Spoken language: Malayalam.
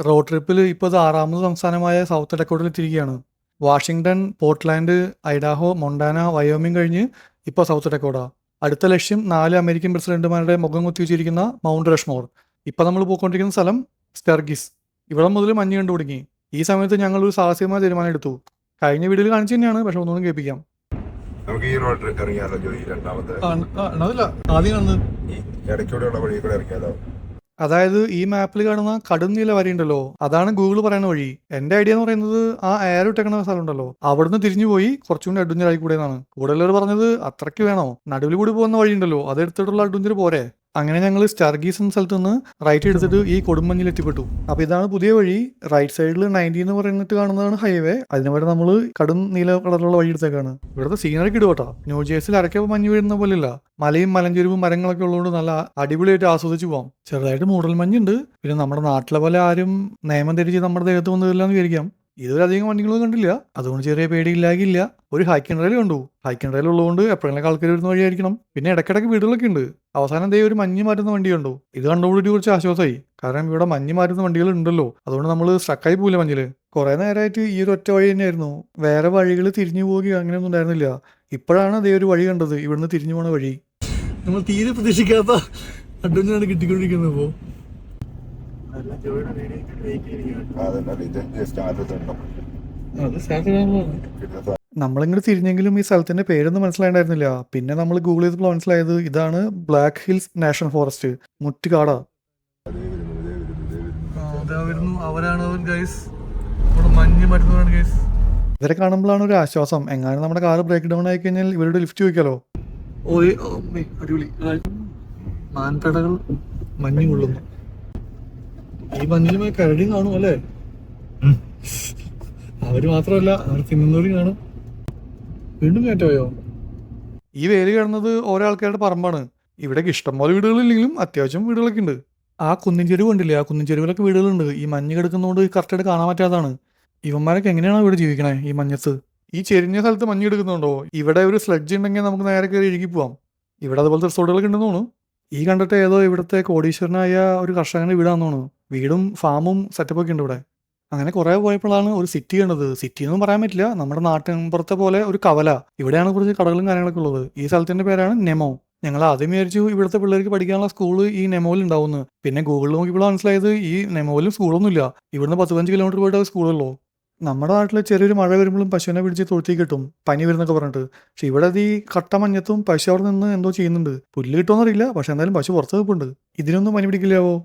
റോഡ് ട്രിപ്പിൽ ഇപ്പോൾ ഇത് 6ാമത് സംസ്ഥാനമായ സൗത്ത് ഡക്കോട്ടയിലെത്തിയിരിക്കുകയാണ്. Washington, Portland, Idaho, Montana, Wyoming കഴിഞ്ഞ് ഇപ്പോൾ സൗത്ത് ഡക്കോട്ട. അടുത്ത ലക്ഷ്യം 4 അമേരിക്കൻ പ്രസിഡന്റുമാരുടെ മുഖം കുത്തിവെച്ചിരിക്കുന്ന മൗണ്ട് റഷ്മോർ. ഇപ്പോൾ നമ്മൾ പോയിക്കൊണ്ടിരിക്കുന്ന സ്ഥലം സ്റ്റെർഗിസ്. ഇവിടെ മുതൽ മഞ്ഞ് കണ്ടു തുടങ്ങി. ഈ സമയത്ത് ഞങ്ങൾ ഒരു സാഹസികമായ തീരുമാനം എടുത്തു. കഴിഞ്ഞ വീഡിയോയിൽ കാണിച്ചു തന്നെയാണ്, പക്ഷെ ഒന്നുകൂടി കേൾപ്പിക്കാം. നമുക്ക് ഈ റോഡ് ഇറങ്ങിയാലോ ജോയി? രണ്ടാമത്തെ ആദ്യം ഈ ഇടയ്ക്കൂടെയുള്ള വഴി കൂടെ ഇറങ്ങിയാലോ? അതായത് ഈ മാപ്പിൽ കാണുന്ന കടും നീല വരിയുണ്ടല്ലോ, അതാണ് ഗൂഗിൾ പറയുന്ന വഴി. എന്റെ ഐഡിയ എന്ന് പറയുന്നത് ആ എയർ ഇട്ടേക്കുന്ന സ്ഥലം ഉണ്ടല്ലോ, അവിടുന്ന് തിരിഞ്ഞു പോയി കുറച്ചുകൂടി അഡ്വഞ്ചർ ആയി കൂടെ എന്നാണ്. കൂടുതലുള്ളവർ പറഞ്ഞത് അത്രയ്ക്ക് വേണോ, നടുവിൽ കൂടി പോകുന്ന വഴി ഉണ്ടല്ലോ അതെടുത്തിട്ടുള്ള അഡ്വഞ്ചർ പോരെ. അങ്ങനെ ഞങ്ങൾ സ്റ്റർഗീസ് എന്ന സ്ഥലത്ത് നിന്ന് റൈറ്റ് എടുത്തിട്ട് ഈ കൊടുമഞ്ഞിൽ എത്തിപ്പെട്ടു. അപ്പൊ ഇതാണ് പുതിയ വഴി. റൈറ്റ് സൈഡിൽ 90 എന്ന് പറയുന്നിട്ട് കാണുന്നതാണ് ഹൈവേ. അതിന് വരെ നമ്മൾ കടും നീല കളറുള്ള വഴി എടുത്തേക്കാണ്. ഇവിടുത്തെ സീനറിക്ക് ഇടുവട്ടോ. ന്യൂജേഴ്സിൽ അരക്കപ്പോൾ മഞ്ഞ് വീഴുന്ന പോലെയല്ല, മലയും മലഞ്ചെരുവും മരങ്ങളൊക്കെ ഉള്ളതുകൊണ്ട് നല്ല അടിപൊളിയായിട്ട് ആസ്വദിച്ചു പോകാം. ചെറുതായിട്ട് മൂടൽ മഞ്ഞുണ്ട്. പിന്നെ നമ്മുടെ നാട്ടിലെ പോലെ ആരും നിയമം ധരിച്ച് നമ്മുടെ ദേഹത്ത് വന്നില്ല എന്ന് വിചാരിക്കാം. ഇതുവരെയധികം വണ്ടികളൊന്നും കണ്ടില്ല, അതുകൊണ്ട് ചെറിയ പേടിയില്ലാകില്ല. ഒരു ഹൈക്കിംഗ് റെയിൽ കണ്ടു. ഹൈക്കിംഗ് റെയിൽ ഉള്ളതുകൊണ്ട് എപ്പോഴെങ്കിലും ആൾക്കാർ വരുന്ന വഴിയായിരിക്കണം. പിന്നെ ഇടയ്ക്കിടയ്ക്ക് വീടുകളൊക്കെ ഉണ്ട്. അവസാനം ദേ ഒരു മഞ്ഞ് മാറ്റുന്ന വണ്ടി കണ്ടു. ഇത് കണ്ടുകൂടി കുറച്ച് ആശ്വാസമായി, കാരണം ഇവിടെ മഞ്ഞ് മാറ്റുന്ന വണ്ടികൾ ഉണ്ടല്ലോ, അതുകൊണ്ട് നമ്മൾ സ്ട്രക്കായി പോകില്ല മഞ്ഞില്. കുറെ നേരമായിട്ട് ഈ ഒരു ഒറ്റ വഴി തന്നെയായിരുന്നു, വേറെ വഴികൾ തിരിഞ്ഞു പോകുക അങ്ങനെയൊന്നും ഉണ്ടായിരുന്നില്ല. ഇപ്പോഴാണ് അതേ ഒരു വഴി കണ്ടത്, ഇവിടുന്ന് തിരിഞ്ഞു പോണ വഴി. നമ്മൾ തീരെ പ്രതീക്ഷിക്കാത്ത അഡ്വഞ്ചറാണ് കിട്ടിക്കൊണ്ടിരിക്കുന്നത്. ഇപ്പോ നമ്മളിങ്ങോട്ട് തിരിഞ്ഞെങ്കിലും ഈ സ്ഥലത്തിന്റെ പേരൊന്നും മനസ്സിലായിട്ടുണ്ടായിരുന്നില്ല. പിന്നെ നമ്മൾ ഗൂഗിൾ ചെയ്തപ്പോൾ മനസ്സിലായത് ഇതാണ് ബ്ലാക്ക് ഹിൽസ് നാഷണൽ ഫോറസ്റ്റ്, മുറ്റുകാടാ. ഇവരെ കാണുമ്പോഴാണ് ഒരു ആശ്വാസം. എങ്ങാനും നമ്മുടെ കാർ ബ്രേക്ക് ഡൗൺ ആയി കഴിഞ്ഞാൽ ഇവരുടെ ലിഫ്റ്റ് ചോദിക്കാലോ. അടിപൊളി മാൻപേടകൾ മഞ്ഞ് കൊള്ളുന്നു. ഈ മഞ്ഞിലുമായി കരടിയും കാണും അല്ലേ? അവര് മാത്രമല്ല, അവർ തിന്നുന്നവരും കാണും. വീണ്ടും കയറ്റോയോ? ഈ വേലി കാണുന്നത് ഓരോ ആൾക്കാരുടെ പറമ്പാണ്. ഇവിടേക്ക് ഇഷ്ടംപോലെ വീടുകളില്ലെങ്കിലും അത്യാവശ്യം വീടുകളൊക്കെ ഉണ്ട്. ആ കുന്നിൻ ചെരുവ് കണ്ടില്ലേ, ആ കുന്നിൻ ചെരുവിലൊക്കെ വീടുകളുണ്ട്. ഈ മഞ്ഞ് കിടക്കുന്നതുകൊണ്ട് കറക്റ്റായിട്ട് കാണാൻ പറ്റാത്തതാണ്. ഇവന്മാരൊക്കെ എങ്ങനെയാണ് ഇവിടെ ജീവിക്കണേ ഈ മഞ്ഞത്ത്? ഈ ചെരിഞ്ഞ സ്ഥലത്ത് മഞ്ഞ് കിടക്കുന്നുണ്ടോ? ഇവിടെ ഒരു സ്ലെഡ്ജ് ഉണ്ടെങ്കിൽ നമുക്ക് നേരെ കയറി ഇഴുകി പോവാം. ഇവിടെ അതുപോലത്തെ റിസോർട്ടുകളൊക്കെ ഉണ്ടെന്ന് തോന്നുന്നു. ഈ കണ്ടിട്ട് ഏതോ ഇവിടുത്തെ കോടീശ്വരനായ ഒരു കർഷകന്റെ വീടാന്ന് തോന്നുന്നു. വീടും ഫാമും സെറ്റപ്പൊക്കെ ഉണ്ട് ഇവിടെ. അങ്ങനെ കുറെ പോയപ്പോഴാണ് ഒരു സിറ്റി കണ്ടത്. സിറ്റി എന്നും പറയാൻ പറ്റില്ല, നമ്മുടെ നാട്ടിൻപുറത്തെ പോലെ ഒരു കവല. ഇവിടെയാണ് കുറച്ച് കടകളും കാര്യങ്ങളൊക്കെ ഉള്ളത്. ഈ സ്ഥലത്തിന്റെ പേരാണ് നെമോ. ഞങ്ങൾ ആദ്യം വിചാരിച്ചു ഇവിടുത്തെ പിള്ളേർക്ക് പഠിക്കാനുള്ള സ്കൂൾ ഈ നെമോയിൽ ഉണ്ടാവുന്നു. പിന്നെ ഗൂഗിളിൽ നോക്കിയപ്പോൾ മനസ്സിലായത് ഈ നെമോയിലും സ്കൂളൊന്നുമില്ല. ഇവിടുന്ന് 10-15 കിലോമീറ്റർ പോയിട്ട് സ്കൂളുള്ളൂ. നമ്മുടെ നാട്ടിൽ ചെറിയൊരു മഴ വരുമ്പോഴും പശുവിനെ പിടിച്ച് തൊഴുത്തി കിട്ടും, പനി വരുന്നൊക്കെ പറഞ്ഞിട്ട്. പക്ഷെ ഇവിടെ ഈ കട്ട മഞ്ഞത്തും പശു അവിടെ നിന്ന് എന്തോ ചെയ്യുന്നുണ്ട്. പുല്ല് കിട്ടുമെന്നറിയില്ല, പക്ഷെ എന്തായാലും പശു പുറത്ത് നിൽപ്പുണ്ട്. ഇതിനൊന്നും പനി പിടിക്കില്ലാവോ?